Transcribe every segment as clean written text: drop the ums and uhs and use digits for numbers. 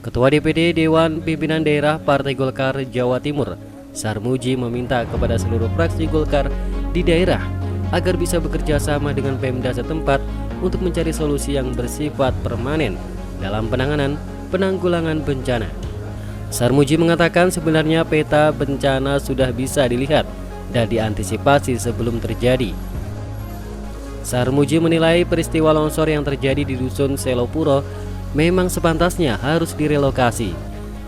Ketua DPD Dewan Pimpinan Daerah Partai Golkar Jawa Timur, Sarmuji, meminta kepada seluruh fraksi Golkar di daerah agar bisa bekerja sama dengan Pemda setempat untuk mencari solusi yang bersifat permanen dalam penanggulangan bencana. Sarmuji mengatakan sebenarnya peta bencana sudah bisa dilihat dan diantisipasi sebelum terjadi. Sarmuji menilai peristiwa longsor yang terjadi di Dusun Selopuro memang sepantasnya harus direlokasi.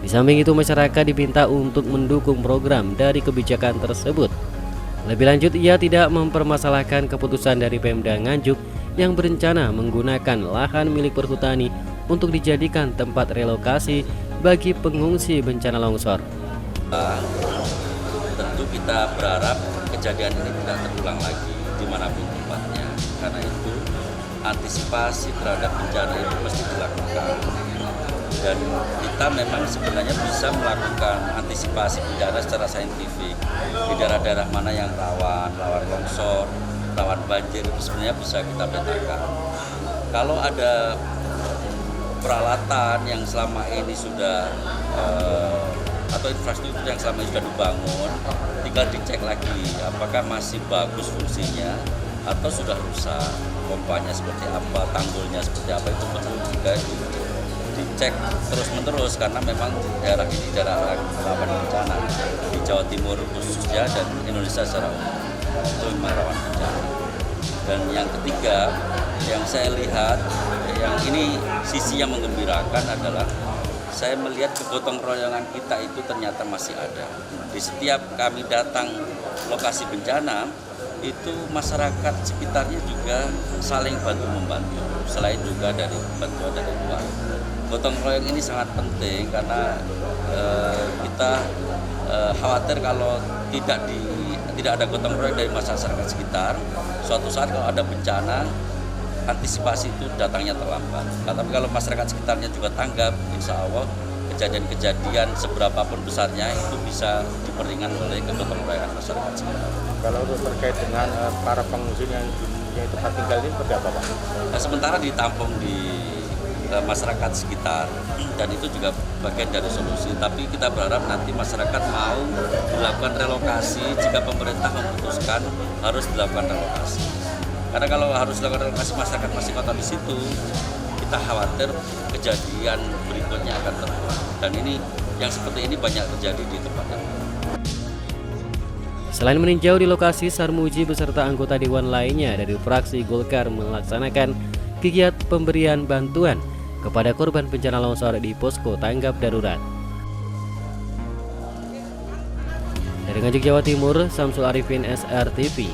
Di samping itu, masyarakat diminta untuk mendukung program dari kebijakan tersebut. Lebih lanjut, ia tidak mempermasalahkan keputusan dari Pemda Nganjuk yang berencana menggunakan lahan milik perhutani untuk dijadikan tempat relokasi bagi pengungsi bencana longsor. Tentu kita berharap kejadian ini tidak terulang lagi dimanapun tempatnya. Karena itu antisipasi terhadap bencana itu mesti dilakukan. Dan kita memang sebenarnya bisa melakukan antisipasi bencana secara saintifik. Di daerah-daerah mana yang rawan longsor, rawan banjir, itu sebenarnya bisa kita petakan. Kalau ada peralatan yang selama ini sudah atau infrastruktur yang selama ini sudah dibangun, tinggal dicek lagi apakah masih bagus fungsinya atau sudah rusak, pompanya seperti apa, tanggulnya seperti apa, itu perlu juga dicek terus-menerus karena memang daerah ini daerah rawan bencana di Jawa Timur khususnya dan Indonesia secara umum itu memang rawan bencana. Dan yang ketiga yang saya lihat, yang ini sisi yang menggembirakan adalah saya melihat kegotong royongan kita itu ternyata masih ada. Di setiap kami datang lokasi bencana, itu masyarakat sekitarnya juga saling bantu-membantu, selain juga dari bantuan dari luar. Gotong royong ini sangat penting karena kita khawatir kalau tidak ada gotong royong dari masyarakat sekitar, suatu saat kalau ada bencana, antisipasi itu datangnya terlambat. Tapi kalau masyarakat sekitarnya juga tanggap, insya Allah kejadian-kejadian seberapapun besarnya itu bisa diperingan oleh kegotong royongan masyarakat sekitar. Kalau untuk terkait dengan para pengungsi yang tempat tinggal ini seperti apa, Pak? Sementara ditampung di masyarakat sekitar dan itu juga bagian dari solusi. Tapi kita berharap nanti masyarakat mau dilakukan relokasi jika pemerintah memutuskan harus dilakukan relokasi. Karena kalau harus dilakukan relokasi masyarakat masih kota di situ, kita khawatir kejadian berikutnya akan terulang. Dan ini yang seperti ini banyak terjadi di tempat ini. Selain meninjau di lokasi, Sarmuji beserta anggota dewan lainnya dari fraksi Golkar melaksanakan kegiatan pemberian bantuan kepada korban bencana longsor di posko tanggap darurat. Dari Nganjuk, Jawa Timur, Samsul Arifin, SRTV.